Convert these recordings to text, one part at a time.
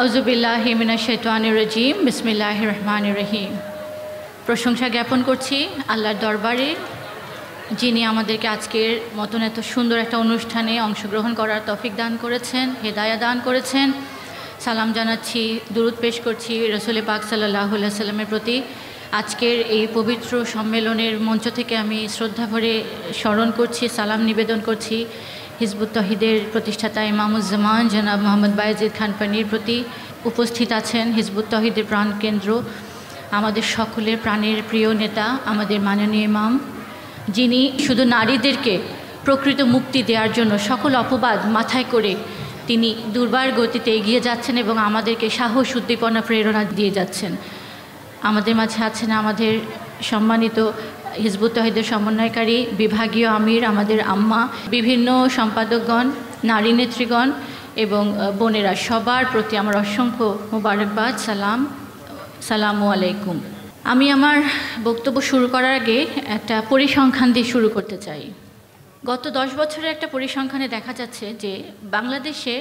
আউযুবিল্লাহি মিনাশ শাইতানির রাজিম বিসমিল্লাহির রহমানির রহিম। প্রশংসা জ্ঞাপন করছি আল্লাহর দরবারে, যিনি আমাদেরকে আজকের মতন এত সুন্দর একটা অনুষ্ঠানে অংশগ্রহণ করার তৌফিক দান করেছেন, হেদায়া দান করেছেন। সালাম জানাচ্ছি, দুরূদ পেশ করছি রাসূল পাক সাল্লাল্লাহু আলাইহি সাল্লামের প্রতি। আজকের এই পবিত্র সম্মেলনের মঞ্চ থেকে আমি শ্রদ্ধা ভরে স্মরণ করছি, সালাম নিবেদন করছি হিজবুত তহিদের প্রতিষ্ঠাতা ইমামুজ্জামান জনাব মোহাম্মদ বায়েজিদ খান পানির প্রতি। উপস্থিত আছেন হিজবুত তহিদের প্রাণকেন্দ্র, আমাদের সকলের প্রাণের প্রিয় নেতা, আমাদের মাননীয় ইমাম, যিনি শুধু নারীদেরকে প্রকৃত মুক্তি দেওয়ার জন্য সকল অপবাদ মাথায় করে তিনি দুর্বার গতিতে এগিয়ে যাচ্ছেন এবং আমাদেরকে সাহস, উদ্দীপনা, প্রেরণা দিয়ে যাচ্ছেন। আমাদের মাঝে আছেন আমাদের সম্মানিত হিজবুত তহিদের সমন্বয়কারী বিভাগীয় আমির, আমাদের আম্মা, বিভিন্ন সম্পাদকগণ, নারী নেত্রীগণ এবং বোনেরা, সবার প্রতি আমার অসংখ্য মোবারকবাদ, সালামু আলাইকুম। আমি আমার বক্তব্য শুরু করার আগে একটা পরিসংখ্যান দিয়ে শুরু করতে চাই। গত 10 বছরের একটা পরিসংখ্যানে দেখা যাচ্ছে যে বাংলাদেশে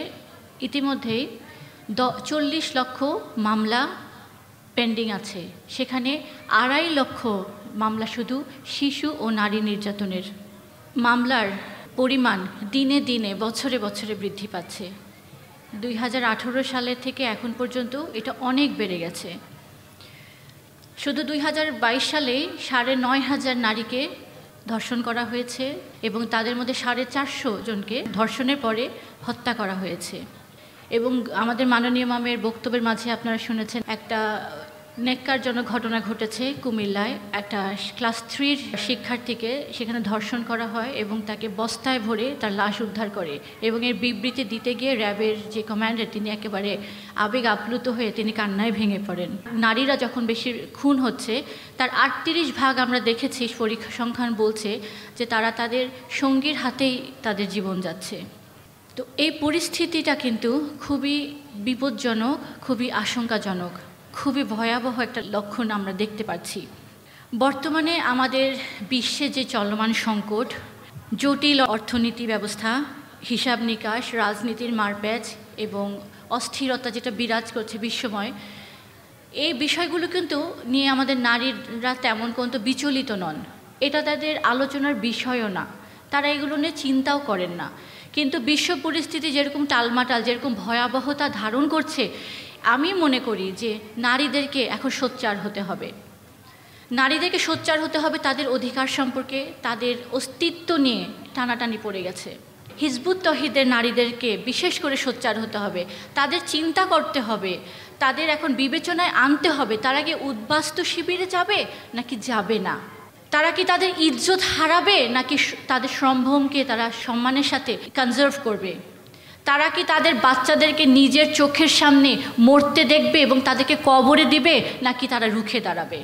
ইতিমধ্যেই 40 লক্ষ মামলা পেন্ডিং আছে। সেখানে 2.5 লক্ষ মামলা শুধু শিশু ও নারী নির্যাতনের। মামলার পরিমাণ দিনে দিনে, বছরে বছরে বৃদ্ধি পাচ্ছে। 2018 সালের থেকে এখন পর্যন্ত এটা অনেক বেড়ে গেছে। শুধু 2022 সালে 9,500 নারীকে ধর্ষণ করা হয়েছে এবং তাদের মধ্যে 450 জনকে ধর্ষণের পরে হত্যা করা হয়েছে। এবং আমাদের মাননীয় ইমামের বক্তব্যের মাঝে আপনারা শুনেছেন একটা নেক্কারজনক ঘটনা ঘটেছে কুমিল্লায়। একটা ক্লাস 3 শিক্ষার্থীকে সেখানে ধর্ষণ করা হয় এবং তাকে বস্তায় ভরে তার লাশ উদ্ধার করে, এবং এর বিবৃতি দিতে গিয়ে র্যাবের যে কমান্ডার তিনি একেবারে আবেগ আপ্লুত হয়ে তিনি কান্নায় ভেঙে পড়েন। নারীরা যখন বেশি খুন হচ্ছে তার 38% আমরা দেখেছি, পরিসংখ্যান বলছে যে তারা তাদের সঙ্গীর হাতেই তাদের জীবন যাচ্ছে। তো এই পরিস্থিতিটা কিন্তু খুবই বিপজ্জনক, খুবই আশঙ্কাজনক, খুবই ভয়াবহ একটা লক্ষণ আমরা দেখতে পাচ্ছি। বর্তমানে আমাদের বিশ্বে যে চলমান সংকট, জটিল অর্থনীতি ব্যবস্থা, হিসাব নিকাশ, রাজনীতির মারপ্যাচ এবং অস্থিরতা যেটা বিরাজ করছে বিশ্বময়, এই বিষয়গুলো কিন্তু নিয়ে আমাদের নারীরা তেমন কিন্তু বিচলিত নন। এটা তাদের আলোচনার বিষয়ও না, তারা এগুলো নিয়ে চিন্তাও করেন না। কিন্তু বিশ্ব পরিস্থিতি যেরকম টালমাটাল, যেরকম ভয়াবহতা ধারণ করছে, আমি মনে করি যে নারীদেরকে এখন সোচ্চার হতে হবে। নারীদেরকে সোচ্চার হতে হবে তাদের অধিকার সম্পর্কে। তাদের অস্তিত্ব নিয়ে টানাটানি পড়ে গেছে। হিজবুত তহিদের নারীদেরকে বিশেষ করে সোচ্চার হতে হবে, তাদের চিন্তা করতে হবে, তাদের এখন বিবেচনায় আনতে হবে তারা কি উদ্বাস্তু শিবিরে যাবে নাকি যাবে না, তারা কি তাদের ইজ্জত হারাবে নাকি তাদের সম্ভ্রমকে তারা সম্মানের সাথে কনজার্ভ করবে, তারা কি তাদের বাচ্চাদেরকে নিজের চোখের সামনে মরতে দেখবে এবং তাদেরকে কবরে দিবে নাকি তারা রুখে দাঁড়াবে।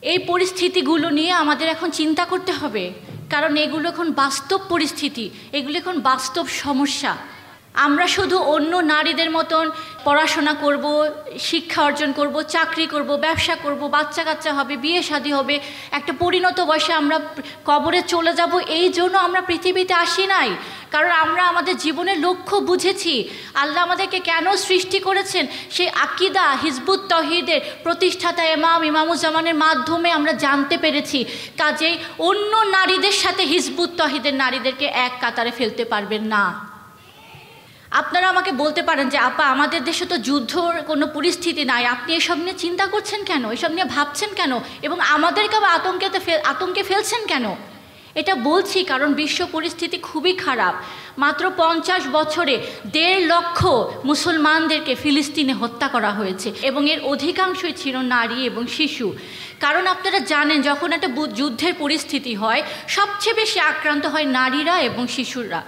এই পরিস্থিতিগুলো নিয়ে আমাদের এখন চিন্তা করতে হবে, কারণ এগুলো এখন বাস্তব পরিস্থিতি, এগুলো এখন বাস্তব সমস্যা। আমরা শুধু অন্য নারীদের মতন পড়াশোনা করব, শিক্ষা অর্জন করব, চাকরি করব, ব্যবসা করব, বাচ্চা কাচ্চা হবে, বিয়ে শাদী হবে, একটা পরিণত বয়সে আমরা কবরে চলে যাব, এই জন্য আমরা পৃথিবীতে আসি নাই। কারণ আমরা আমাদের জীবনের লক্ষ্য বুঝেছি, আল্লাহ আমাদেরকে কেন সৃষ্টি করেছেন সেই আকীদা হিজবুত তহিদের প্রতিষ্ঠাতা ইমামুজ্জামানের মাধ্যমে আমরা জানতে পেরেছি। কাজেই অন্য নারীদের সাথে হিজবুত তহিদের নারীদেরকে এক কাতারে ফেলতে পারবেন না। আপনারা আমাকে বলতে পারেন যে আপা, আমাদের দেশে তো যুদ্ধর কোনো পরিস্থিতি নাই, আপনি এসব নিয়ে চিন্তা করছেন কেন, এসব নিয়ে ভাবছেন কেন, এবং আমাদেরকে আতঙ্কে ফেলছেন কেন? এটা বলছি কারণ বিশ্ব পরিস্থিতি খুবই খারাপ। মাত্র 50 বছরে 1.5 লক্ষ মুসলমানদেরকে ফিলিস্তিনে হত্যা করা হয়েছে এবং এর অধিকাংশই ছিল নারী এবং শিশু। কারণ আপনারা জানেন, যখন একটা যুদ্ধের পরিস্থিতি হয় সবচেয়ে বেশি আক্রান্ত হয় নারীরা এবং শিশুরা,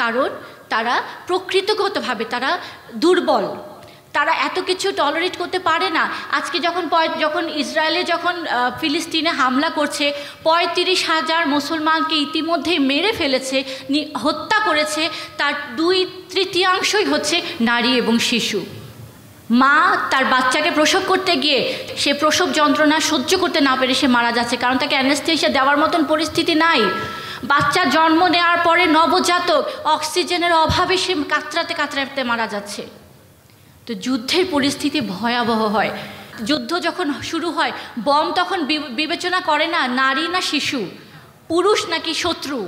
কারণ তারা প্রকৃতিগতভাবে তারা দুর্বল, তারা এত কিছু টলারেট করতে পারে না। আজকে যখন ইসরায়েলে ফিলিস্তিনে হামলা করছে, 35,000 মুসলমানকে ইতিমধ্যেই মেরে ফেলেছে, হত্যা করেছে, তার 2/3 হচ্ছে নারী এবং শিশু। মা তার বাচ্চাকে প্রসব করতে গিয়ে সে প্রসব যন্ত্রণা সহ্য করতে না পেরে সে মারা যাচ্ছে, কারণ তাকে অ্যানেস্থেসিয়া দেওয়ার মতন পরিস্থিতি নাই। বাচ্চা জন্ম নেওয়ার পরে নবজাতক অক্সিজেনের অভাবে সে কাতরাতে কাতরাতে মারা যাচ্ছে। তো যুদ্ধের পরিস্থিতি ভয়াবহ হয়। যুদ্ধ যখন শুরু হয়, বম তখন বিবেচনা করে না নারী না শিশু, পুরুষ নাকি শত্রু,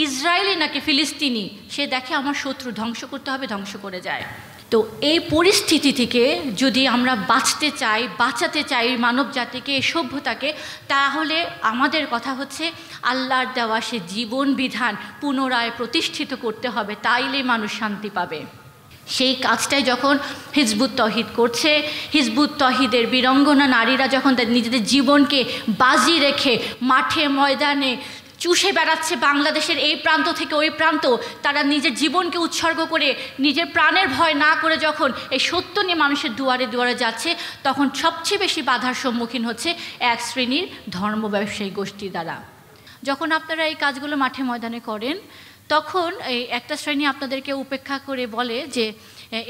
ইসরায়েলি নাকি ফিলিস্তিনি, সে দেখে আমার শত্রু, ধ্বংস করতে হবে, ধ্বংস করে যায়। তো এই পরিস্থিতি থেকে যদি আমরা বাঁচাতে চাই মানব জাতিকে, এই সভ্যতাকে, তাহলে আমাদের কথা হচ্ছে আল্লাহর দেওয়া সে জীবন বিধান পুনরায় প্রতিষ্ঠিত করতে হবে, তাইলে মানুষ শান্তি পাবে। সেই কাজটাই যখন হিজবুত তৌহিদ করছে, হিজবুত তৌহিদের বীরাঙ্গনা নারীরা যখন নিজেদের জীবনকে বাজি রেখে মাঠে ময়দানে চুষে বেড়াচ্ছে, বাংলাদেশের এই প্রান্ত থেকে ওই প্রান্ত, তারা নিজের জীবনকে উৎসর্গ করে নিজের প্রাণের ভয় না করে যখন এই সত্য নিয়ে মানুষের দুয়ারে দুয়ারে যাচ্ছে, তখন সবচেয়ে বেশি বাধার সম্মুখীন হচ্ছে এক শ্রেণীর ধর্ম ব্যবসায়ী গোষ্ঠী দ্বারা। যখন আপনারা এই কাজগুলো মাঠে ময়দানে করেন, তখন এই একটা শ্রেণী আপনাদেরকে উপেক্ষা করে বলে যে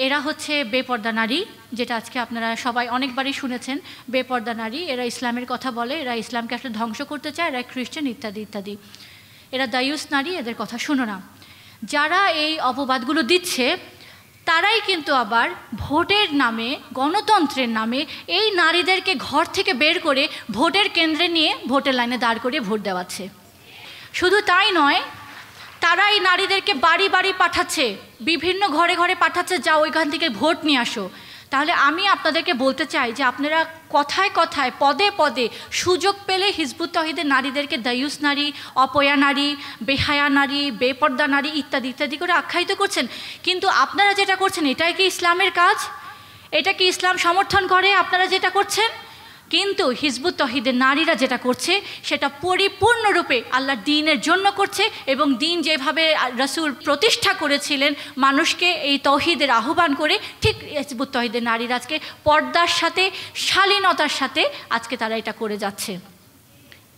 এরা হচ্ছে বেপর্দা নারী, যেটা আজকে আপনারা সবাই অনেকবারই শুনেছেন, বেপর্দা নারী, এরা ইসলামের কথা বলে, এরা ইসলামকে আসলে ধ্বংস করতে চায়, এরা খ্রিস্টান ইত্যাদি ইত্যাদি, এরা দায়ুস নারী, এদের কথা শুনো না। যারা এই অপবাদগুলো দিচ্ছে তারাই কিন্তু আবার ভোটের নামে, গণতন্ত্রের নামে এই নারীদেরকে ঘর থেকে বের করে ভোটের কেন্দ্রে নিয়ে ভোটের লাইনে দাঁড় করিয়ে ভোট দেওয়াচ্ছে। শুধু তাই নয়, তারা এই নারীদেরকে বাড়ি বাড়ি পাঠাচ্ছে, বিভিন্ন ঘরে ঘরে পাঠাচ্ছে, যা ওইখান থেকে ভোট নিয়ে আসো। তাহলে আমি আপনাদেরকে বলতে চাই যে আপনারা কথায় কথায়, পদে পদে সুযোগ পেলে হিজবুত তৌহিদের নারীদেরকে দায়ুস নারী, অপয়া নারী, বেহায়া নারী, বেপর্দা নারী ইত্যাদি ইত্যাদি করে আখ্যায়িত করছেন। কিন্তু আপনারা যেটা করছেন, এটাই কি ইসলামের কাজ? এটা কি ইসলাম সমর্থন করে আপনারা যেটা করছেন? কিন্তু হিজবুত তৌহিদের নারীরা যেটা করছে সেটা পরিপূর্ণরূপে আল্লাহর দ্বীনের জন্য করছে, এবং দ্বীন যেভাবে রাসূল প্রতিষ্ঠা করেছিলেন মানুষকে এই তৌহিদের আহ্বান করে, ঠিক হিজবুত তৌহিদের নারীরা আজকে পর্দার সাথে, শালীনতার সাথে আজকে তারা এটা করে যাচ্ছে।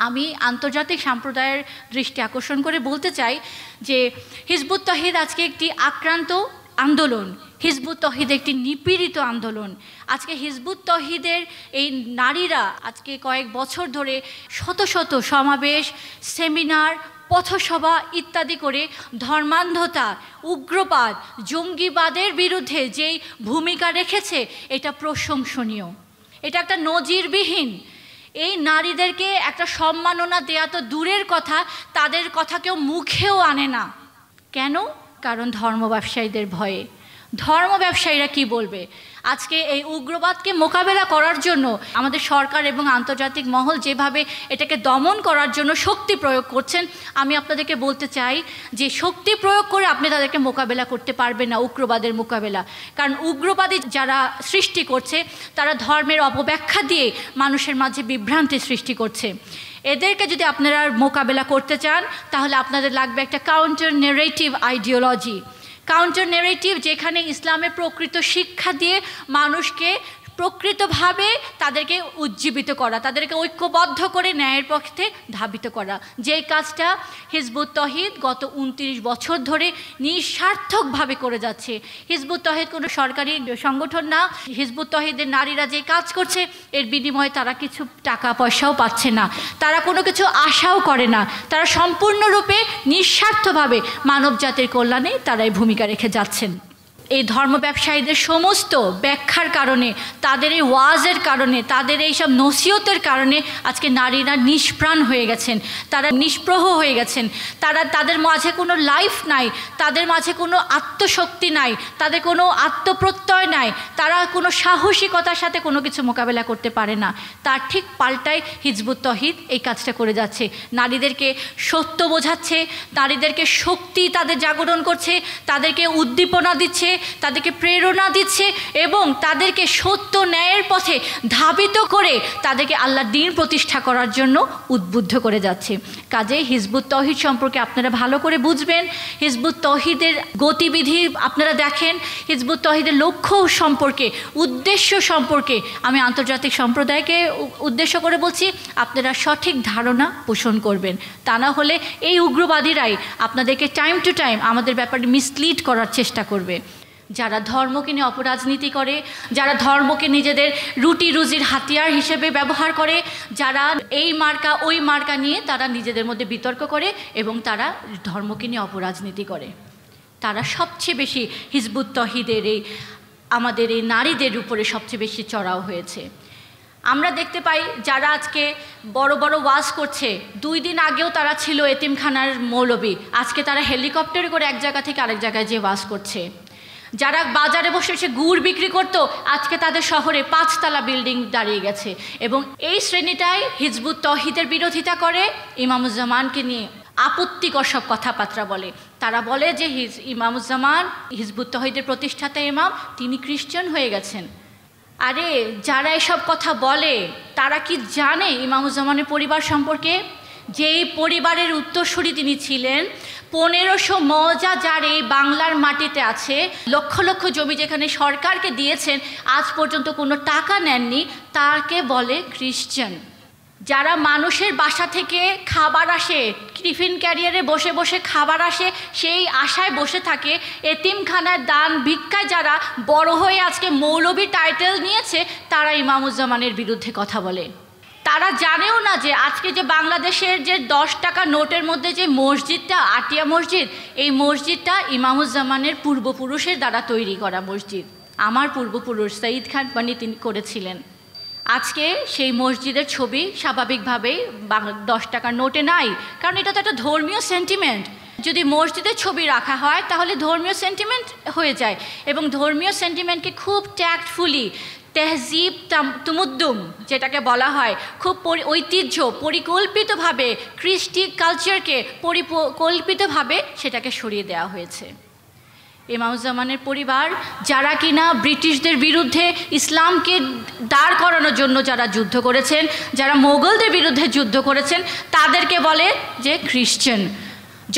আমি আন্তর্জাতিক সম্প্রদায়ের দৃষ্টি আকর্ষণ করে বলতে চাই যে হিজবুত তৌহিদ আজকে একটি আক্রান্ত আন্দোলন, হিজবুত তৌহিদ একটি নিপীড়িত আন্দোলন। আজকে হিজবুত তৌহিদের এই নারীরা আজকে কয়েক বছর ধরে শত শত সমাবেশ, সেমিনার, পথসভা ইত্যাদি করে ধর্মান্ধতা, উগ্রবাদ, জঙ্গিবাদের বিরুদ্ধে যেই ভূমিকা রেখেছে, এটা প্রশংসনীয়, এটা একটা নজিরবিহীন। এই নারীদেরকে একটা সম্মাননা দেয়া তো দূরের কথা, তাদের কথা কেউ মুখেও আনে না। কেন? কারণ ধর্ম ব্যবসায়ীদের ভয়ে। ধর্ম ব্যবসায়ীরা কি বলবে? আজকে এই উগ্রবাদকে মোকাবেলা করার জন্য আমাদের সরকার এবং আন্তর্জাতিক মহল যেভাবে এটাকে দমন করার জন্য শক্তি প্রয়োগ করছেন, আমি আপনাদেরকে বলতে চাই যে শক্তি প্রয়োগ করে আপনি তাদেরকে মোকাবেলা করতে পারবেন না, উগ্রবাদের মোকাবেলা। কারণ উগ্রবাদী যারা সৃষ্টি করছে, তারা ধর্মের অপব্যাখ্যা দিয়ে মানুষের মাঝে বিভ্রান্তি সৃষ্টি করছে। এদেরকে যদি আপনারা মোকাবেলা করতে চান, তাহলে আপনাদের লাগবে একটা counter narrative ideology, counter narrative যেখানে ইসলামের প্রকৃত শিক্ষা দিয়ে মানুষকে প্রকৃতভাবে তাদেরকে উজ্জীবিত করা, তাদেরকে ঐক্যবদ্ধ করে ন্যায়ের পক্ষে ধাবিত করা। যে কাজটা হিজবুত তৌহিদ গত 29 বছর ধরে নিঃস্বার্থকভাবে করে যাচ্ছে। হিজবুত তৌহিদ কোনো সরকারি সংগঠন না। হিজবুত তৌহিদের নারীরা যে কাজ করছে এর বিনিময়ে তারা কিছু টাকা পয়সাও পাচ্ছে না, তারা কোনো কিছু আশাও করে না, তারা সম্পূর্ণরূপে নিঃস্বার্থভাবে মানব জাতির কল্যাণে তারা এই ভূমিকা রেখে যাচ্ছেন। এই ধর্ম ব্যবসায়ীদের সমস্ত ব্যাখ্যার কারণে, তাদের এই ওয়াজের কারণে, তাদের এই সব নসিহতের কারণে আজকে নারীরা নিষ্প্রাণ হয়ে গেছেন, তারা নিষ্প্রহ হয়ে গেছেন, তাদের মাঝে কোনো লাইফ নাই, তাদের মাঝে কোনো আত্মশক্তি নাই, তাদের কোনো আত্মপ্রত্যয় নাই, তারা কোনো সাহসিকতার সাথে কোনো কিছু মোকাবেলা করতে পারে না। তার ঠিক পাল্টায় হিজবুত তৌহিদ এই কাজটা করে যাচ্ছে, নারীদেরকে সত্য বোঝাচ্ছে, নারীদেরকে শক্তি তাদের জাগরণ করছে, তাদেরকে উদ্দীপনা দিচ্ছে, তাদেরকে প্রেরণা দিচ্ছে, এবং তাদেরকে সত্য ন্যায়ের পথে ধাবিত করে তাদেরকে আল্লাহর দ্বীন প্রতিষ্ঠা করার জন্য উদ্বুদ্ধ করে যাচ্ছে। কাজেই হিজবুত তৌহিদ সম্পর্কে আপনারা ভালো করে বুঝবেন, হিজবুত তৌহিদের গতিবিধি আপনারা দেখেন, হিজবুত তৌহিদের লক্ষ্য সম্পর্কে, উদ্দেশ্য সম্পর্কে আমি আন্তর্জাতিক সম্প্রদায়কে উদ্দেশ্য করে বলছি, আপনারা সঠিক ধারণা পোষণ করবেন। তা না হলে এই উগ্রবাদীরাই আপনাদেরকে টাইম টু টাইম আমাদের ব্যাপারে মিসলিড করার চেষ্টা করবে। যারা ধর্মকে নিয়ে অপরাজনীতি করে, যারা ধর্মকে নিজেদের রুটি রুজির হাতিয়ার হিসেবে ব্যবহার করে, যারা এই মার্কা ওই মার্কা নিয়ে তারা নিজেদের মধ্যে বিতর্ক করে এবং তারা ধর্মকে নিয়ে অপরাজনীতি করে, তারা সবচেয়ে বেশি হিজবুত তৌহিদের এই আমাদের এই নারীদের উপরে সবচেয়ে বেশি চড়াও হয়েছে। আমরা দেখতে পাই যারা আজকে বড় বড় ওয়াজ করছে, 2 দিন আগেও তারা ছিল এতিমখানার মৌলবী, আজকে তারা হেলিকপ্টারে করে এক জায়গা থেকে আরেক জায়গায় যে ওয়াজ করছে। যারা বাজারে বসে এসে গুড় বিক্রি করতো, আজকে তাদের শহরে 5 তলা বিল্ডিং দাঁড়িয়ে গেছে। এবং এই শ্রেণীটাই হিজবুত তৌহিদের বিরোধিতা করে, ইমামুজ্জামানকে নিয়ে আপত্তিকর সব কথাবার্তা বলে। তারা বলে যে ইমামুজ্জামান হিজবুত তৌহিদের প্রতিষ্ঠাতা ইমাম, তিনি খ্রিস্টান হয়ে গেছেন। আরে যারা এসব কথা বলে তারা কি জানে ইমামুজ্জামানের পরিবার সম্পর্কে? যেই পরিবারের উত্তরসূরি তিনি ছিলেন, 1500 মৌজা যার এই বাংলার মাটিতে আছে, লক্ষ লক্ষ জমি যেখানে সরকারকে দিয়েছেন, আজ পর্যন্ত কোনো টাকা নেননি, তাকে বলে খ্রিস্টান। যারা মানুষের বাসা থেকে খাবার আসে, টিফিন ক্যারিয়ারে বসে বসে খাবার আসে, সেই আশায় বসে থাকে, এতিমখানার দান ভিক্ষায় যারা বড় হয়ে আজকে মৌলবী টাইটেল নিয়েছে, তারা ইমামুজ্জামানের বিরুদ্ধে কথা বলে। তারা জানেও না যে আজকে যে বাংলাদেশের যে 10 টাকা নোটের মধ্যে যে মসজিদটা, আটিয়া মসজিদ, এই মসজিদটা ইমামুজ্জামানের পূর্বপুরুষের দ্বারা তৈরি করা মসজিদ। আমার পূর্বপুরুষ সঈদ খান পানি তিনি করেছিলেন। আজকে সেই মসজিদের ছবি স্বাভাবিকভাবেই 10 টাকার নোটে নাই, কারণ এটা তো একটা ধর্মীয় সেন্টিমেন্ট। যদি মসজিদের ছবি রাখা হয় তাহলে ধর্মীয় সেন্টিমেন্ট হয়ে যায়, এবং ধর্মীয় সেন্টিমেন্টকে খুব ট্যাক্টফুলি, তেহজিব তুমুদ্দুম যেটাকে বলা হয়, খুব ঐতিহ্য পরিকল্পিতভাবে, কৃষ্টি কালচারকে পরিকল্পিতভাবে সেটাকে সরিয়ে দেওয়া হয়েছে। ইমামুজ্জামানের পরিবার যারা কিনা ব্রিটিশদের বিরুদ্ধে ইসলামকে দাঁড় করানোর জন্য যারা যুদ্ধ করেছেন, যারা মোগলদের বিরুদ্ধে যুদ্ধ করেছেন, তাদেরকে বলে যে খ্রিস্টান।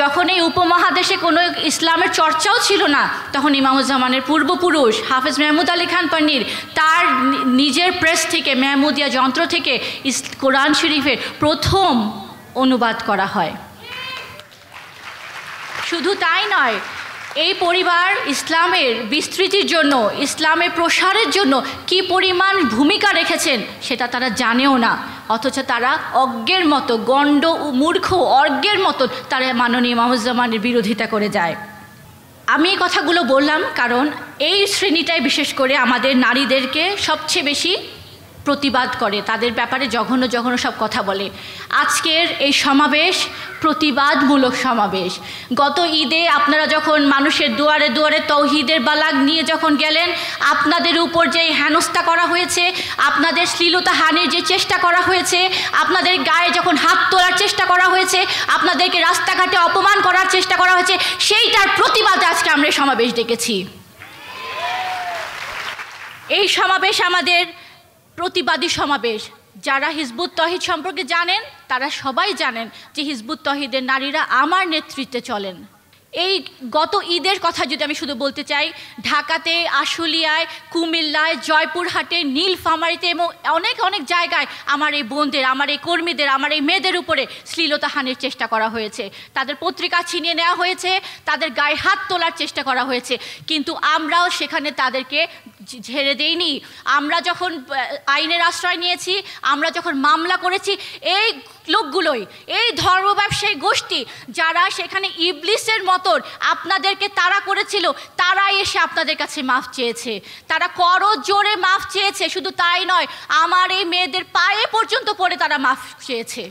যখন এই উপমহাদেশে কোনো ইসলামের চর্চাও ছিল না, তখন ইমামুজ্জামানের পূর্বপুরুষ হাফেজ মেহমুদ আলী খান পান্নির তার নিজের প্রেস থেকে, মেহমুদিয়া যন্ত্র থেকে কোরআন শরীফের প্রথম অনুবাদ করা হয়। শুধু তাই নয়, এই পরিবার ইসলামের বিস্তৃতির জন্য, ইসলামের প্রসারের জন্য কি পরিমাণ ভূমিকা রেখেছেন সেটা তারা জানেও না, অথচ তারা অজ্ঞের মতো, গণ্ড মূর্খ অজ্ঞের মতো তারা মাননীয় ইমামুজ্জামানের বিরোধিতা করে যায়। আমি এই কথাগুলো বললাম কারণ এই শ্রেণীটাই বিশেষ করে আমাদের নারীদেরকে সবচেয়ে বেশি প্রতিবাদ করে, তাদের ব্যাপারে জঘন্য জঘন্য সব কথা বলে। আজকের এই সমাবেশ প্রতিবাদমূলক সমাবেশ। গত ঈদে আপনারা যখন মানুষের দুয়ারে দুয়ারে তৌহিদের বালাগ নিয়ে যখন গেলেন, আপনাদের উপর যে হেনস্থা করা হয়েছে, আপনাদের শ্লীলতাহানির যে চেষ্টা করা হয়েছে, আপনাদের গায়ে যখন হাত তোলার চেষ্টা করা হয়েছে, আপনাদেরকে রাস্তাঘাটে অপমান করার চেষ্টা করা হয়েছে, সেইটার প্রতিবাদে আজকে আমরা এই সমাবেশ ডেকেছি। এই সমাবেশ আমাদের প্রতিবাদী সমাবেশ। যারা হিজবুত তৌহিদ সম্পর্কে জানেন তারা সবাই জানেন যে হিজবুত তৌহিদের নারীরা আমার নেতৃত্বে চলেন। এই গত ঈদের কথা যদি আমি শুধু বলতে চাই, ঢাকাতে, আশুলিয়ায়, কুমিল্লায়, জয়পুরহাটে, নীলফামারীতে এবং অনেক অনেক জায়গায় আমার এই বোনদের, আমার এই কর্মীদের, আমার এই মেয়েদের উপরে শ্লীলতাহানির চেষ্টা করা হয়েছে, তাদের পত্রিকা ছিনিয়ে নেওয়া হয়েছে, তাদের গায়ে হাত তোলার চেষ্টা করা হয়েছে, কিন্তু আমরাও সেখানে তাদেরকে ঝেড়ে দেইনি। আমরা যখন আইনের আশ্রয় নিয়েছি, আমরা যখন মামলা করেছি, এই লোকগুলোই, এই ধর্ম ব্যবসায়ী গোষ্ঠী যারা সেখানে ইবলিসের মতন আপনাদেরকে তাড়া করেছিল, তারাই এসে আপনাদের কাছে মাফ চেয়েছে, তারা করজোড়ে মাফ চেয়েছে। শুধু তাই নয়, আমার এই মেয়েদের পায়ে পর্যন্ত পড়ে তারা মাফ চেয়েছে।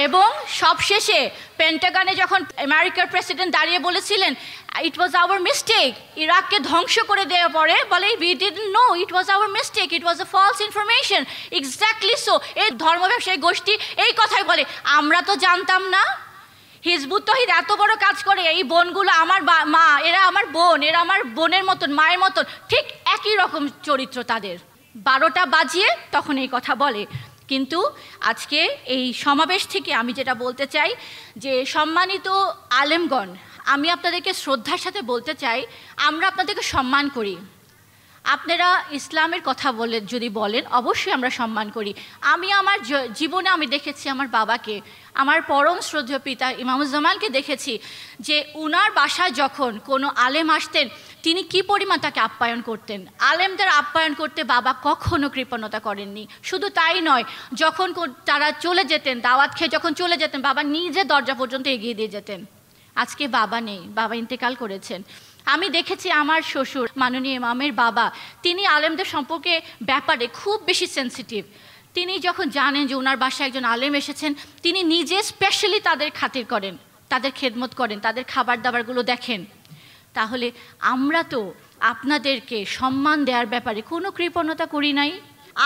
এবং সবশেষে পেন্টাগনে যখন আমেরিকার প্রেসিডেন্ট দাঁড়িয়ে বলেছিলেন ইট ওয়াজ আওয়ার মিস্টেক, ইরাককে ধ্বংস করে দেওয়া পরে বলে we didn't know, it was our mistake, it was a false information. Exactly so. এই ধর্ম ব্যবসায়ী গোষ্ঠী এই কথাই বলে, আমরা তো জানতাম না। হিজবুত তৌহিদ এত বড় কাজ করে, এই বোনগুলো আমার মা, এরা আমার বোন, এরা আমার বোনের মতন, মায়ের মতন, ঠিক একই রকম চরিত্র তাদের। 12টা বাজিয়ে তখন এই কথা বলে। কিন্তু আজকে এই সমাবেশ থেকে আমি যেটা বলতে চাই যে সম্মানিত আলেমগণ, আমি আপনাদেরকে শ্রদ্ধার সাথে বলতে চাই, আমরা আপনাদেরকে সম্মান করি। আপনারা ইসলামের কথা বলে যদি বলেন, অবশ্যই আমরা সম্মান করি। আমি আমার জীবনে আমি দেখেছি আমার বাবাকে, আমার পরম শ্রদ্ধেয় পিতা ইমামুজ্জামানকে দেখেছি যে উনার বাসায় যখন কোনো আলেম আসতেন, তিনি কি পরিমাণ তাকে আপ্যায়ন করতেন। আলেমদের আপ্যায়ন করতে বাবা কখনো কৃপণতা করেননি। শুধু তাই নয়, যখন তারা চলে যেতেন, দাওয়াত খেয়ে যখন চলে যেতেন, বাবা নিজে দরজা পর্যন্ত এগিয়ে দিয়ে যেতেন। আজকে বাবা নেই, বাবা ইন্তেকাল করেছেন, আমি দেখেছি আমার শ্বশুর মাননীয় ইমামের বাবা, তিনি আলেমদের সম্পর্কে ব্যাপারে খুব বেশি সেন্সিটিভ। তিনি যখন জানেন যে ওনার বাসায় একজন আলেম এসেছেন, তিনি নিজে স্পেশালি তাদের খাতির করেন, তাদের খেদমত করেন, তাদের খাবার দাবারগুলো দেখেন। তাহলে আমরা তো আপনাদেরকে সম্মান দেওয়ার ব্যাপারে কোনো কৃপণতা করি নাই,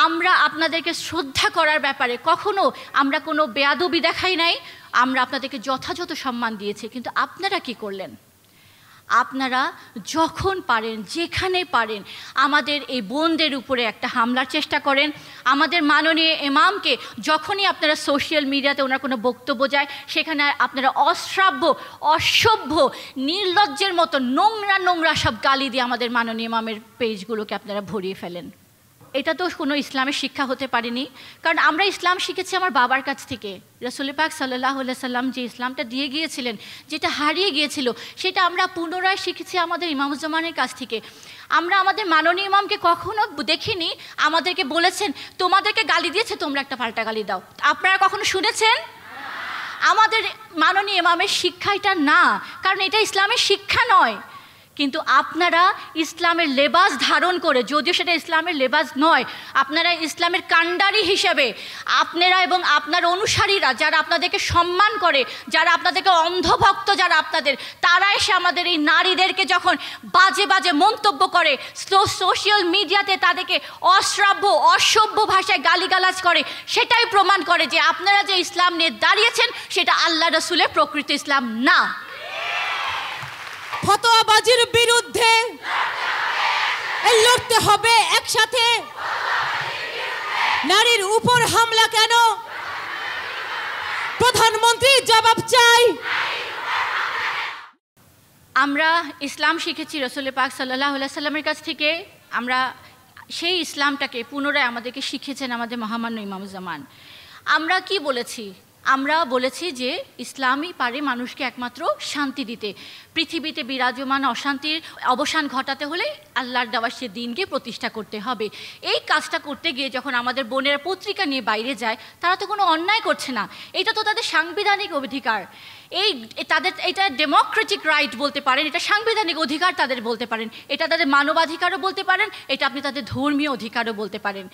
আমরা আপনাদেরকে শ্রদ্ধা করার ব্যাপারে কখনো আমরা কোনো বেয়াদবি দেখাই নাই, আমরা আপনাদেরকে যথাযথ সম্মান দিয়েছি। কিন্তু আপনারা কি করলেন? আপনারা যখন পারেন, যেখানে পারেন, আমাদের এই বোনদের উপরে একটা হামলার চেষ্টা করেন। আমাদের মাননীয় ইমামকে যখনই আপনারা সোশ্যাল মিডিয়াতে ওনার কোনো বক্তব্য যায়, সেখানে আপনারা অশ্রাব্য, অসভ্য, নির্লজ্জের মতো নোংরা নোংরা সব গালি দিয়ে আমাদের মাননীয় ইমামের পেজগুলোকে আপনারা ভরিয়ে ফেলেন। এটা তো কোনো ইসলামের শিক্ষা হতে পারেনি, কারণ আমরা ইসলাম শিখেছি আমার বাবার কাছ থেকে। রাসূল পাক সাল্লাল্লাহু আলাইহি সাল্লাম যে ইসলামটা দিয়ে গিয়েছিলেন, যেটা হারিয়ে গিয়েছিল, সেটা আমরা পুনরায় শিখেছি আমাদের ইমামুজ্জামানের কাছ থেকে। আমরা আমাদের মাননীয় ইমামকে কখনো দেখিনি আমাদেরকে বলেছেন তোমাদেরকে গালি দিয়েছে, তোমরা একটা পাল্টা গালি দাও। আপনারা কখনো শুনেছেন? আমাদের মাননীয় ইমামের শিক্ষা এটা না, কারণ এটা ইসলামের শিক্ষা নয়। কিন্তু আপনারা ইসলামের লেবাস ধারণ করে, যদিও সেটা ইসলামের লেবাস নয়, আপনারা ইসলামের কাণ্ডারি হিসেবে আপনারা এবং আপনার অনুসারীরা যারা আপনাদেরকে সম্মান করে, যারা আপনাদেরকে অন্ধভক্ত, যারা আপনাদের, তারা এসে আমাদের এই নারীদেরকে যখন বাজে বাজে মন্তব্য করে, সোশ্যাল মিডিয়াতে তাদেরকে অশ্রাব্য, অসভ্য ভাষায় গালিগালাজ করে, সেটাই প্রমাণ করে যে আপনারা যে ইসলাম নিয়ে দাঁড়িয়েছেন সেটা আল্লাহ রাসূলের প্রকৃত ইসলাম না। ফতোয়াবাজির বিরুদ্ধে লড়তে হবে একসাথে। নারীর উপর হামলা কেন? প্রধানমন্ত্রী জবাব চাই। আমরা ইসলাম শিখেছি রাসূল পাক সাল্লাল্লাহু আলাইহি সাল্লামের কাছ থেকে। আমরা সেই ইসলামটাকে পুনরায় আমাদেরকে শিখিয়েছেন আমাদের মহামান্য ইমামুজ্জামান। আমরা কি বলেছি? আমরা বলেছি যে ইসলামই পারে মানুষকে একমাত্র শান্তি দিতে। পৃথিবীতে বিরাজমান অশান্তির অবসান ঘটাতে হলে আল্লাহর দেওয়া সে দিনকে প্রতিষ্ঠা করতে হবে। এই কাজটা করতে গিয়ে যখন আমাদের বোনেরা পত্রিকা নিয়ে বাইরে যায়, তারা তো কোনো অন্যায় করছে না, এটা তো তাদের সাংবিধানিক অধিকার। তাদের এটা ডেমোক্রেটিক রাইট বলতে পারেন, এটা সাংবিধানিক অধিকার তাদের বলতে পারেন, এটা তাদের মানবাধিকারও বলতে পারেন, এটা আপনি তাদের ধর্মীয় অধিকারও বলতে পারেন।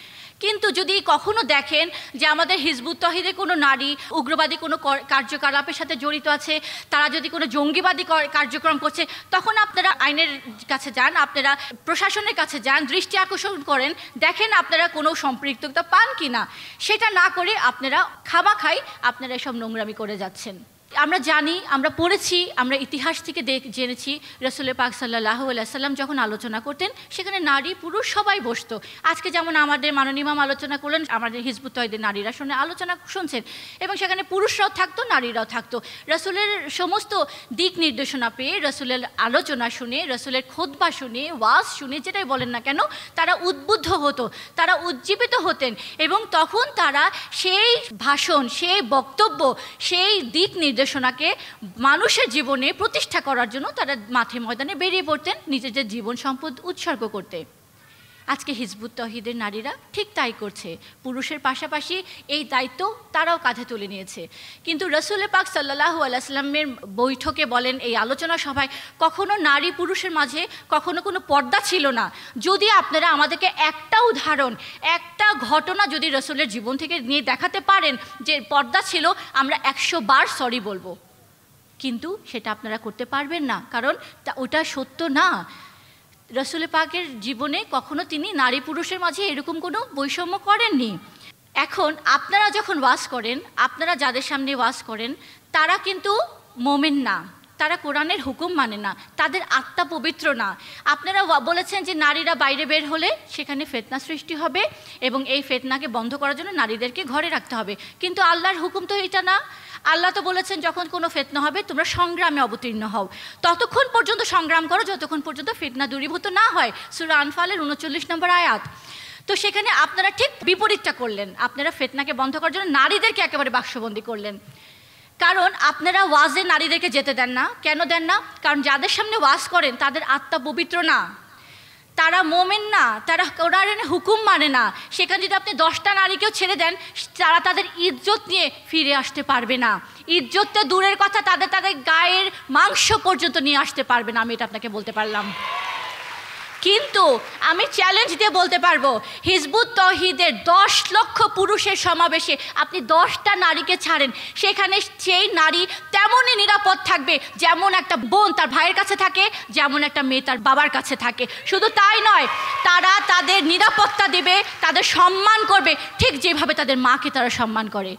কিন্তু যদি কখনো দেখেন যে আমাদের হিজবুত তহিদের কোনো নারী উগ্রবাদী কোনো কার্যকলাপের সাথে জড়িত আছে, তারা যদি কোনো জঙ্গিবাদী কার্যক্রম করছে, তখন আপনারা আইনের কাছে যান, আপনারা প্রশাসনের কাছে যান, দৃষ্টি আকর্ষণ করেন, দেখেন আপনারা কোনো সম্পৃক্ততা পান কি না। সেটা না করে আপনারা খামাখাই আপনারা এসব নোংরামি করে যাচ্ছেন। আমরা জানি, আমরা পড়েছি, আমরা ইতিহাস থেকে জেনেছি রাসূল পাক সাল্লাল্লাহু আলাইহি সাল্লাম যখন আলোচনা করতেন, সেখানে নারী পুরুষ সবাই বসতো। আজকে যেমন আমাদের মাননীয় ইমাম আলোচনা করলেন, আমাদের হিজবুত তহিদের নারীরা আলোচনা শুনছেন, এবং সেখানে পুরুষরাও থাকতো, নারীরাও থাকতো। রাসূলের সমস্ত দিক নির্দেশনা পেয়ে, রাসূলের আলোচনা শুনে, রাসূলের খুতবা শুনে, ওয়াজ শুনে, যেটাই বলেন না কেন, তারা উদ্বুদ্ধ হতো, তারা উজ্জীবিত হতেন, এবং তখন তারা সেই ভাষণ, সেই বক্তব্য, সেই দিক নির্দেশনাকে মানুষের জীবনে প্রতিষ্ঠা করার জন্য তারা মাঠে ময়দানে বেরিয়ে পড়তেন, নিজেদের জীবন সম্পদ উৎসর্গ করতে। আজকে হিজবুত তহিদের নারীরা ঠিক তাই করছে। পুরুষের পাশাপাশি এই দায়িত্ব তারাও কাঁধে তুলে নিয়েছে। কিন্তু রাসূল পাক সাল্লাল্লাহু আলাইহি সাল্লামের বৈঠকে বলেন, এই আলোচনা সভায় কখনো নারী পুরুষের মাঝে কখনো কোনো পর্দা ছিল না। যদি আপনারা আমাদেরকে একটা উদাহরণ, একটা ঘটনা যদি রাসূলের জীবন থেকে নিয়ে দেখাতে পারেন যে পর্দা ছিল, আমরা 100 বার সরি বলবো। কিন্তু সেটা আপনারা করতে পারবেন না, কারণ ওটা সত্য না। রাসূল পাকের জীবনে কখনো তিনি নারী পুরুষের মাঝে এরকম কোনো বৈষম্য করেননি। এখন আপনারা যখন ওয়াজ করেন, আপনারা যাদের সামনে ওয়াজ করেন, তারা কিন্তু মোমেন না, তারা কোরআনের হুকুম মানে না, তাদের আত্মা পবিত্র না। আপনারা বলেছেন যে নারীরা বাইরে বের হলে সেখানে ফিতনা সৃষ্টি হবে, এবং এই ফিতনাকে বন্ধ করার জন্য নারীদেরকে ঘরে রাখতে হবে। কিন্তু আল্লাহর হুকুম তো এটা না। আল্লাহ তো বলেছেন যখন কোনো ফিতনা হবে তোমরা সংগ্রামে অবতীর্ণ হও, ততক্ষণ পর্যন্ত সংগ্রাম করো যতক্ষণ পর্যন্ত ফিতনা দূরীভূত না হয়। সূরা আনফালের 39 নম্বর আয়াত। তো সেখানে আপনারা ঠিক বিপরীতটা করলেন, আপনারা ফিতনাকে বন্ধ করার জন্য নারীদেরকে একেবারে বাক্সবন্দি করলেন। কারণ আপনারা ওয়াজে নারীদেরকে যেতে দেন না। কেন দেন না? কারণ যাদের সামনে ওয়াজ করেন তাদের আত্মা পবিত্র না, তারা মোমেন না, তারা কোরআনের হুকুম মানে না। সেখানে যদি আপনি 10টা নারীকেও ছেড়ে দেন, তারা তাদের ইজ্জত নিয়ে ফিরে আসতে পারবে না। ইজ্জত তো দূরের কথা, তাদের গায়ের মাংস পর্যন্ত নিয়ে আসতে পারবে না, আমি এটা আপনাকে বলতে পারলাম। কিন্তু আমি চ্যালেঞ্জ দিয়ে বলতে পারবো, হিজবুত তৌহিদের 10 লক্ষ পুরুষের সমাবেশে আপনি 10টা নারীকে ছাড়েন, সেখানে সেই নারী তেমনই নিরাপদ থাকবে যেমন একটা বোন তার ভাইয়ের কাছে থাকে, যেমন একটা মেয়ে তার বাবার কাছে থাকে। শুধু তাই নয়, তারা তাদের নিরাপত্তা দেবে, তাদের সম্মান করবে ঠিক যেভাবে তাদের মাকে তারা সম্মান করে।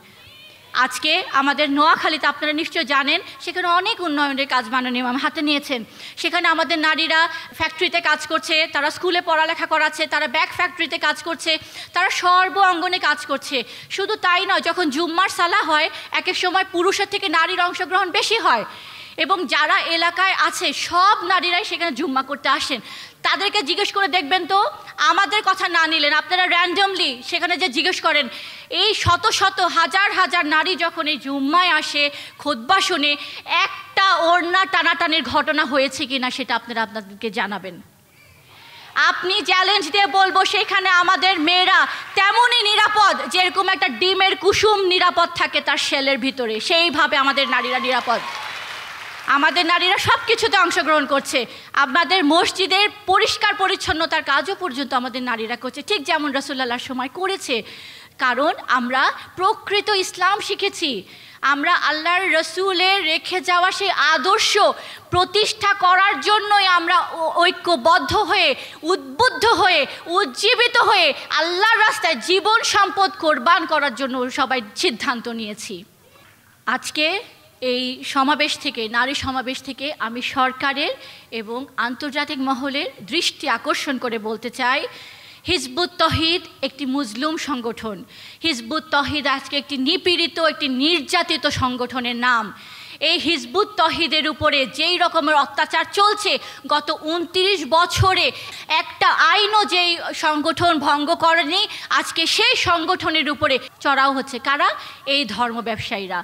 আজকে আমাদের নোয়াখালীতে আপনারা নিশ্চয় জানেন, সেখানে অনেক উন্নয়নের কাজ মাননীয় ম্যাম হাতে নিয়েছেন। সেখানে আমাদের নারীরা ফ্যাক্টরিতে কাজ করছে, তারা স্কুলে পড়ালেখা করাচ্ছে, তারা ব্যাগ ফ্যাক্টরিতে কাজ করছে, তারা সর্ব অঙ্গনে কাজ করছে। শুধু তাই নয়, যখন জুম্মার সালা হয় এক এক সময় পুরুষের থেকে নারীর অংশগ্রহণ বেশি হয়, এবং যারা এলাকায় আছে সব নারীরাই সেখানে জুম্মা করতে আসেন। তাদেরকে জিজ্ঞেস করে দেখবেন তো, আমাদের কথা না নিলেন আপনারা র্যান্ডমলি সেখানে যে জিজ্ঞেস করেন, এই শত শত হাজার হাজার নারী যখন এই জুম্মায় আসে খুতবা শুনে, একটা ওড়না টানাটানির ঘটনা হয়েছে কিনা সেটা আপনারা আপনাদেরকে জানাবেন। আপনি চ্যালেঞ্জ দিয়ে বলবো, সেখানে আমাদের মেয়েরা তেমনই নিরাপদ যেরকম একটা ডিমের কুসুম নিরাপদ থাকে তার শেলের ভিতরে, সেইভাবে আমাদের নারীরা নিরাপদ। আমাদের নারীরা সব কিছুতে অংশগ্রহণ করছে। আমাদের মসজিদের পরিষ্কার পরিচ্ছন্নতার কাজও পর্যন্ত আমাদের নারীরা করছে, ঠিক যেমন রাসূলুল্লাহর সময় করেছে। কারণ আমরা প্রকৃত ইসলাম শিখেছি, আমরা আল্লাহর রসুলের রেখে যাওয়া সেই আদর্শ প্রতিষ্ঠা করার জন্যই আমরা ঐক্যবদ্ধ হয়ে, উদ্বুদ্ধ হয়ে, উজ্জীবিত হয়ে আল্লাহর রাস্তায় জীবন সম্পদ কোরবান করার জন্য সবাই সিদ্ধান্ত নিয়েছি। আজকে এই সমাবেশ থেকে, নারী সমাবেশ থেকে আমি সরকারের এবং আন্তর্জাতিক মহলের দৃষ্টি আকর্ষণ করে বলতে চাই, হিজবুত তৌহিদ একটি মুসলিম সংগঠন। হিজবুত তৌহিদ আজকে একটি নিপীড়িত, একটি নির্যাতিত সংগঠনের নাম। এই হিজবুত তৌহিদের উপরে যেই রকমের অত্যাচার চলছে গত 29 বছরে, একটা আইনও যেই সংগঠন ভঙ্গ করেনি, আজকে সেই সংগঠনের উপরে চড়াও হচ্ছে কারা? এই ধর্ম ব্যবসায়ীরা।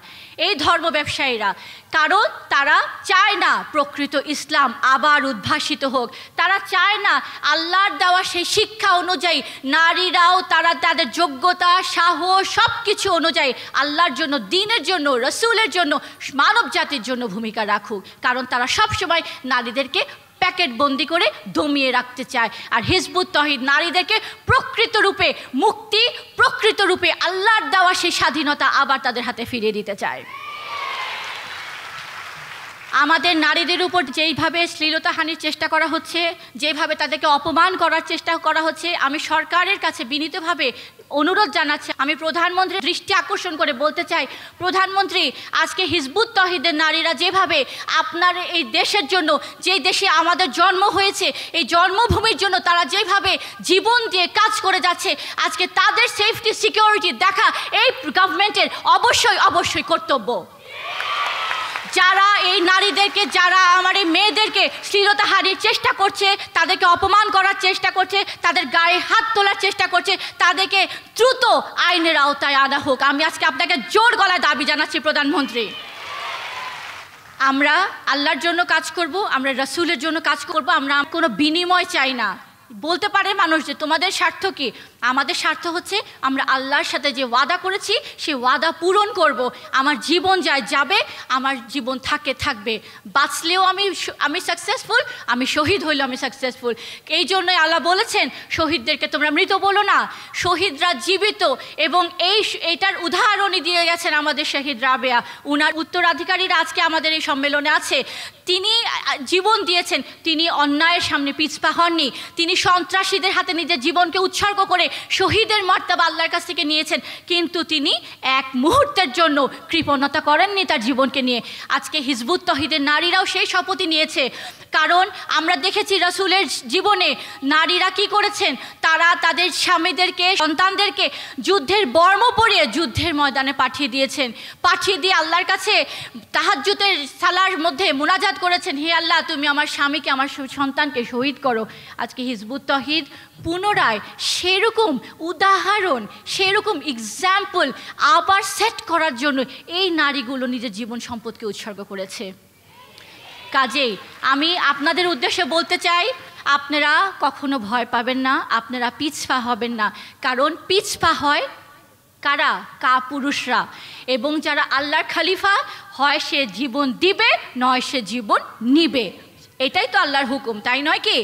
এই ধর্ম ব্যবসায়ীরা, কারণ তারা চায় না প্রকৃত ইসলাম আবার উদ্ভাসিত হোক। তারা চায় না আল্লাহর দেওয়া সেই শিক্ষা অনুযায়ী নারীরাও তারা তাদের যোগ্যতা, সাহস সব কিছু অনুযায়ী আল্লাহর জন্য, দ্বীনের জন্য, রসুলের জন্য, মানব জাতির জন্য ভূমিকা রাখুক। কারণ তারা সবসময় নারীদেরকে প্যাকেট বন্দি করে দমিয়ে রাখতে চায়। আর হিজবুত তৌহিদ নারীদেরকে প্রকৃত রূপে মুক্তি, প্রকৃত রূপে আল্লাহর দেওয়া সেই স্বাধীনতা আবার তাদের হাতে ফিরিয়ে দিতে চায়। আমাদের নারীদের উপর যেইভাবে শ্লীলতাহানির চেষ্টা করা হচ্ছে, যেভাবে তাদেরকে অপমান করার চেষ্টা করা হচ্ছে, আমি সরকারের কাছে বিনীতভাবে অনুরোধ জানাচ্ছি, আমি প্রধানমন্ত্রীর দৃষ্টি আকর্ষণ করে বলতে চাই, প্রধানমন্ত্রী, আজকে হিজবুত তৌহিদের নারীরা যেভাবে আপনার এই দেশের জন্য, যেই দেশে আমাদের জন্ম হয়েছে, এই জন্মভূমির জন্য তারা যেভাবে জীবন দিয়ে কাজ করে যাচ্ছে, আজকে তাদের সেফটি সিকিউরিটি দেখা এই গভর্নমেন্টের অবশ্যই অবশ্যই কর্তব্য। যারা এই নারীদেরকে, যারা আমার এই মেয়েদেরকে শ্লীলতাহানির চেষ্টা করছে, তাদেরকে অপমান করার চেষ্টা করছে, তাদের গায়ে হাত তোলার চেষ্টা করছে, তাদেরকে দ্রুত আইনের আওতায় আনা হোক। আমি আজকে আপনাকে জোর গলায় দাবি জানাচ্ছি প্রধানমন্ত্রী, আমরা আল্লাহর জন্য কাজ করব, আমরা রাসূলের জন্য কাজ করব, আমরা কোনো বিনিময় চাই না। বলতে পারে মানুষ যে তোমাদের স্বার্থ কি? আমাদের স্বার্থ হচ্ছে আমরা আল্লাহর সাথে যে ওয়াদা করেছি সেই ওয়াদা পূরণ করব। আমার জীবন যায় যাবে, আমার জীবন থাকবে, বাঁচলেও আমি সাকসেসফুল, আমি শহীদ হইলেও আমি সাকসেসফুল। এই জন্যই আল্লাহ বলেছেন শহীদদেরকে তোমরা মৃত বলো না, শহীদরা জীবিত। এবং এইটার উদাহরণই দিয়ে গেছেন আমাদের শহীদ রাবেয়া, উনার উত্তরাধিকারীরা আজকে আমাদের এই সম্মেলনে আছে। তিনি জীবন দিয়েছেন, তিনি অন্যায়ের সামনে পিছপা হননি, তিনি সন্ত্রাসীদের হাতে নিজের জীবনকে উৎসর্গ করে শহীদের মর্তবা আল্লাহর কাছ থেকে নিয়েছেন, কিন্তু তিনি এক মুহূর্তের জন্য কৃপণতা করেননি তার জীবনকে নিয়ে। আজকে হিজবুত তৌহিদের নারীরাও সেই শপথই নিয়েছে। কারণ আমরা দেখেছি রাসূলের জীবনে নারীরা কি করেছেন, তারা তাদের স্বামীদেরকে, সন্তানদেরকে যুদ্ধের বর্ম পরিয়ে যুদ্ধের ময়দানে পাঠিয়ে দিয়েছেন, পাঠিয়ে দিয়ে আল্লাহর কাছে তাহাজ্জুদের সালার মধ্যে মুনাজাত করেছেন, হে আল্লাহ তুমি আমার স্বামীকে, আমার সন্তানকে শহীদ করো। আজকে হিজবুত তৌহিদ পুনরায় সেরকম উদাহরণ, সেরকম এক্সাম্পল আবার সেট করার জন্য এই নারীগুলো নিজের জীবন সম্পদকে উৎসর্গ করেছে। কাজেই আমি আপনাদের উদ্দেশ্যে বলতে চাই, আপনারা কখনো ভয় পাবেন না, আপনারা পিছপা হবেন না, কারণ পিছপা হয় কারা? কাপুরুষরা। এবং যারা আল্লাহর খলিফা, হয় সে জীবন দিবে, নয় সে জীবন নিবে। এটাই তো আল্লাহর হুকুম, তাই নয় কি?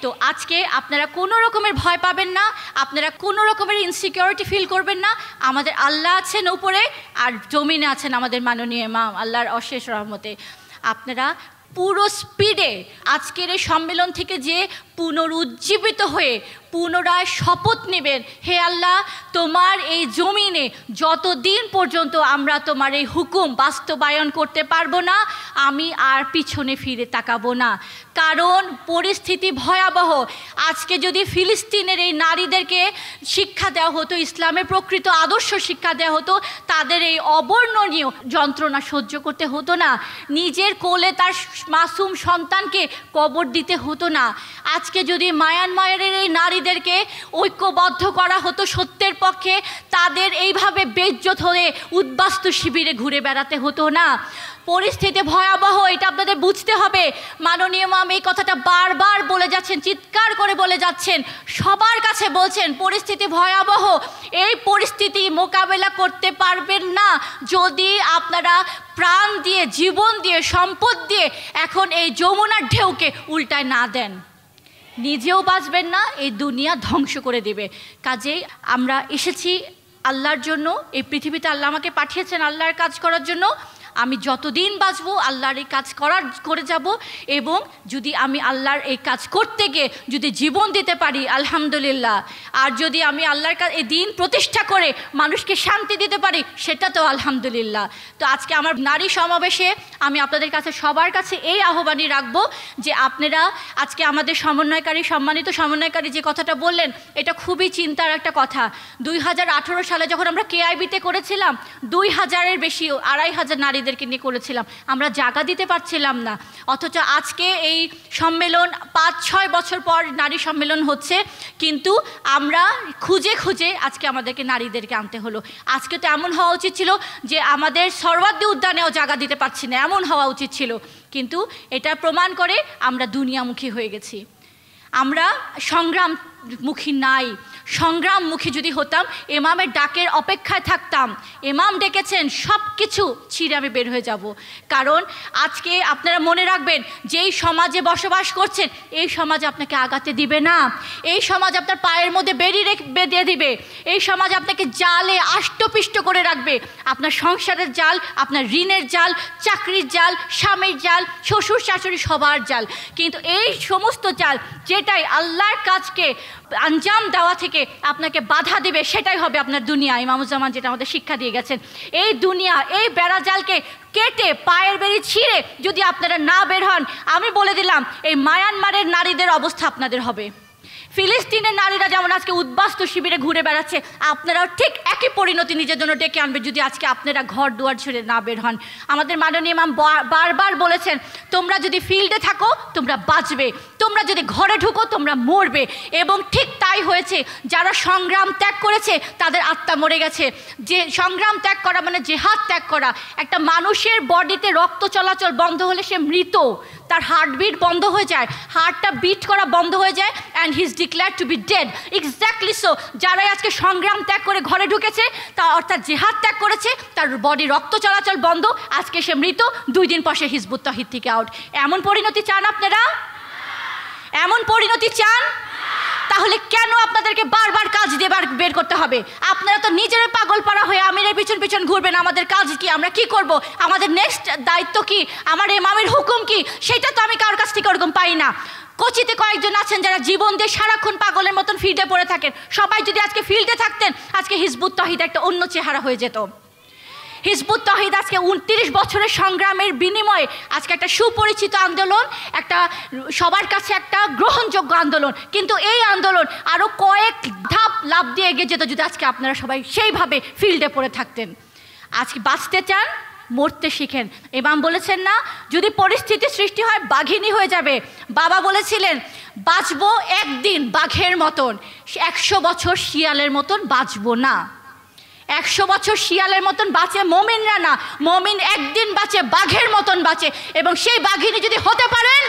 তো আজকে আপনারা কোনো রকমের ভয় পাবেন না, আপনারা কোনো রকমের ইনসিকিউরিটি ফিল করবেন না। আমাদের আল্লাহ আছেন উপরে, আর জমিনে আছেন আমাদের মাননীয় ইমাম, আল্লাহর অশেষ রহমতে। আপনারা পুরো স্পিডে আজকের এই সম্মেলন থেকে যে পুনরুজ্জীবিত হয়ে পুনরায় শপথ নেবেন, হে আল্লাহ, তোমার এই জমিনে যতদিন পর্যন্ত আমরা তোমার এই হুকুম বাস্তবায়ন করতে পারবো না, আমি আর পিছনে ফিরে তাকাবো না। কারণ পরিস্থিতি ভয়াবহ। আজকে যদি ফিলিস্তিনের এই নারীদেরকে শিক্ষা দেওয়া হতো, ইসলামের প্রকৃত আদর্শ শিক্ষা দেওয়া হতো, তাদের এই অবর্ণনীয় যন্ত্রণা সহ্য করতে হতো না, নিজের কোলে তার মাসুম সন্তানকে কবর দিতে হতো না। আজকে যদি মায়ানমারের এই নারীদেরকে ঐক্যবদ্ধ করা হতো সত্যের পক্ষে, তাদের এইভাবে বেইজ্জত হয়ে উদ্বাস্তু শিবিরে ঘুরে বেড়াতে হতো না। পরিস্থিতি ভয়াবহ, এটা আপনাদের বুঝতে হবে। মাননীয় ইমাম এই কথাটা বারবার বলে যাচ্ছেন, চিৎকার করে বলে যাচ্ছেন, সবার কাছে বলছেন পরিস্থিতি ভয়াবহ। এই পরিস্থিতি মোকাবেলা করতে পারবেন না যদি আপনারা প্রাণ দিয়ে, জীবন দিয়ে, সম্পদ দিয়ে এখন এই যমুনার ঢেউকে উল্টায় না দেন। নিজেও বাঁচবেন না, এই দুনিয়া ধ্বংস করে দেবে। কাজেই আমরা এসেছি আল্লাহর জন্য, এই পৃথিবীতে আল্লাহ আমাকে পাঠিয়েছেন আল্লাহর কাজ করার জন্য। আমি যতদিন বাঁচবো আল্লাহর এই কাজ করে যাব, এবং যদি আমি আল্লাহর এই কাজ করতে গিয়ে যদি জীবন দিতে পারি আলহামদুলিল্লাহ, আর যদি আমি আল্লাহর কাজ এই দিন প্রতিষ্ঠা করে মানুষকে শান্তি দিতে পারি সেটা তো আলহামদুলিল্লাহ। তো আজকে আমার নারী সমাবেশে আমি আপনাদের কাছে সবার কাছে এই আহ্বানই রাখবো যে আপনারা আজকে আমাদের সম্মানিত সমন্বয়কারী যে কথাটা বললেন, এটা খুবই চিন্তার একটা কথা। 2018 সালে যখন আমরা কেআইবিতে করেছিলাম, 2000-এর বেশি, 2500 নারী নিয়ে করেছিলাম, আমরা জায়গা দিতে পারছিলাম না। অথচ আজকে এই সম্মেলন 5-6 বছর পর নারী সম্মেলন হচ্ছে, কিন্তু আমরা খুঁজে খুঁজে আজকে আমাদেরকে নারীদেরকে আনতে হলো। আজকে তো এমন হওয়া উচিত ছিল যে আমাদের সর্বাদ্রি উদ্যানেও জায়গা দিতে পারছি না, এমন হওয়া উচিত ছিল। কিন্তু এটা প্রমাণ করে আমরা দুনিয়ামুখী হয়ে গেছি। আমরা সংগ্রামমুখী নাই। সংগ্রামমুখী যদি হতাম, ইমামের ডাকের অপেক্ষায় থাকতাম। ইমাম ডেকেছেন, সব কিছু ছিঁড়ে আমি বের হয়ে যাব। কারণ আজকে আপনারা মনে রাখবেন, যেই সমাজে বসবাস করছেন এই সমাজ আপনাকে আগাতে দিবে না। এই সমাজ আপনার পায়ের মধ্যে বেঁধে দিবে। এই সমাজ আপনাকে জালে আষ্টপিষ্ট করে রাখবে। আপনার সংসারের জাল, আপনার ঋণের জাল, চাকরির জাল, স্বামীর জাল, শ্বশুর শাশুড়ি সবার জাল। কিন্তু এই সমস্ত জাল যেটাই আল্লাহর কাজকে আঞ্জাম দেওয়া থেকে আপনাকে বাধা দিবে, সেটাই হবে আপনার দুনিয়া। ইমামুজ্জামান যেটা আমাদের শিক্ষা দিয়ে গেছেন, এই দুনিয়া, এই বেড়াজালকে কেটে পায়ের বেড়ি ছিঁড়ে যদি আপনারা না বের হন, আমি বলে দিলাম এই মায়ানমারের নারীদের অবস্থা আপনাদের হবে। ফিলিস্তিনের নারীরা যেমন আজকে উদ্বাস্তু শিবিরে ঘুরে বেড়াচ্ছে, আপনারাও ঠিক একই পরিণতি নিজের জন্য ডেকে আনবে যদি আজকে আপনারা ঘর দুয়ার ছেড়ে না বের হন। আমাদের মাননীয় ইমাম বারবার বলেছেন, তোমরা যদি ফিল্ডে থাকো তোমরা বাঁচবে, তোমরা যদি ঘরে ঢুকো তোমরা মরবে। এবং ঠিক তাই হয়েছে। যারা সংগ্রাম ত্যাগ করেছে তাদের আত্মা মরে গেছে। যে সংগ্রাম ত্যাগ করা মানে জেহাদ ত্যাগ করা। একটা মানুষের বডিতে রক্ত চলাচল বন্ধ হলে সে মৃত, তার হার্টবিট বন্ধ হয়ে যায়, হার্টটা বিট করা বন্ধ হয়ে যায়, and he is declared to be dead. Exactly so, যারাই আজকে সংগ্রাম ত্যাগ করে ঘরে ঢুকেছে, তা অর্থাৎ জেহাদ ত্যাগ করেছে, তার বডি রক্ত চলাচল বন্ধ, আজকে সে মৃত, 2 দিন পর সে হিজবুত তাওহীদ থেকে আউট। এমন পরিণতি চান আপনারা? এমন পরিণতি চান? তাহলে কেন আপনাদেরকে বারবার কাজ দিয়ে বের করতে হবে? আপনারা তো নিজেরাই পাগল পাড়া হয়ে আমিরের পিছন পিছন ঘুরবেন। আমাদের কাজ কি? আমরা কি করব? আমাদের নেক্সট দায়িত্ব কি? আমার ইমামের হুকুম কি? সেটা তো আমি কারোর কাছ থেকে ওরকম পাই না। কোচিতে কয়েকজন আছেন যারা জীবন দিয়ে সারাক্ষণ পাগলের মতন ফিল্ডে পড়ে থাকেন। সবাই যদি আজকে ফিল্ডে থাকতেন, আজকে হিজবুত তাওহীদ একটা অন্য চেহারা হয়ে যেত। হিজবুত তাওহীদ আজকে 29 বছরের সংগ্রামের বিনিময়ে আজকে একটা সুপরিচিত আন্দোলন, একটা সবার কাছে একটা গ্রহণযোগ্য আন্দোলন। কিন্তু এই আন্দোলন আরও কয়েক ধাপ লাফ দিয়ে এগিয়ে যেত যদি আজকে আপনারা সবাই সেইভাবে ফিল্ডে পড়ে থাকতেন। আজকে বাঁচতে চান, মরতে শিখেন। ইমাম বলেছেন না, যদি পরিস্থিতি সৃষ্টি হয় বাঘিনী হয়ে যাবে। বাবা বলেছিলেন, বাঁচবো একদিন বাঘের মতন, 100 বছর শিয়ালের মতন বাঁচবো না। 100 বছর শিয়ালের মতন বাঁচে মমিনরা না, মমিন একদিন বাঁচে বাঘের মতন বাঁচে। এবং সেই বাঘিনী যদি হতে পারেন,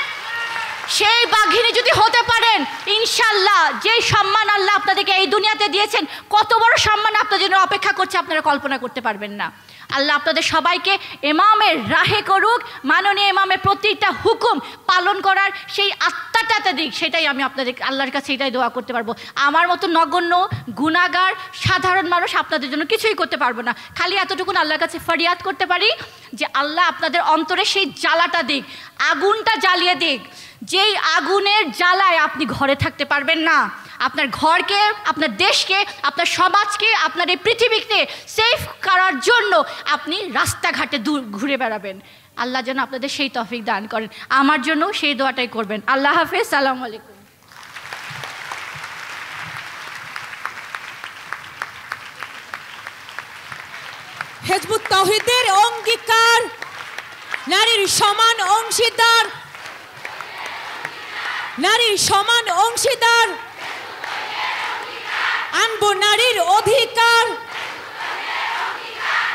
সেই বাঘিনী যদি হতে পারেন, ইনশাল্লাহ যে সম্মান আল্লাহ আপনাদেরকে এই দুনিয়াতে দিয়েছেন, কত বড় সম্মান আপনাদের জন্য অপেক্ষা করছে আপনারা কল্পনা করতে পারবেন না। আল্লাহ আপনাদের সবাইকে ইমামের রাহে করুক, মাননীয় ইমামের প্রতিটা হুকুম পালন করার সেই আত্মাটাতে দিক, সেটাই আমি আপনাদের আল্লাহর কাছে এটাই দোয়া করতে পারবো। আমার মতো নগণ্য গুনাহগার সাধারণ মানুষ আপনাদের জন্য কিছুই করতে পারবো না, খালি এতটুকুন আল্লাহর কাছে ফরিয়াদ করতে পারি যে আল্লাহ আপনাদের অন্তরে সেই জ্বালাটা দিক, আগুনটা জ্বালিয়ে দিক, যেই আগুনের জ্বালায় আপনি ঘরে থাকতে পারবেন না, আপনার ঘরকে, আপনার দেশকে, আপনার সমাজকে, আপনার এই পৃথিবীকে সেফ করার জন্য আপনি রাস্তাঘাটে ঘুরে বেড়াবেন। আল্লাহ যেন আপনাদের সেই তৌফিক দান করেন। আমার জন্য সেই দোয়াটাই করবেন। আল্লাহ হাফেজ। সালামু আলাইকুম। হিজবুত তাওহীদের অঙ্গীকার, নারীর সমান অংশীদার, নারীর সমান অংশীদার, আনবো নারীর অধিকার।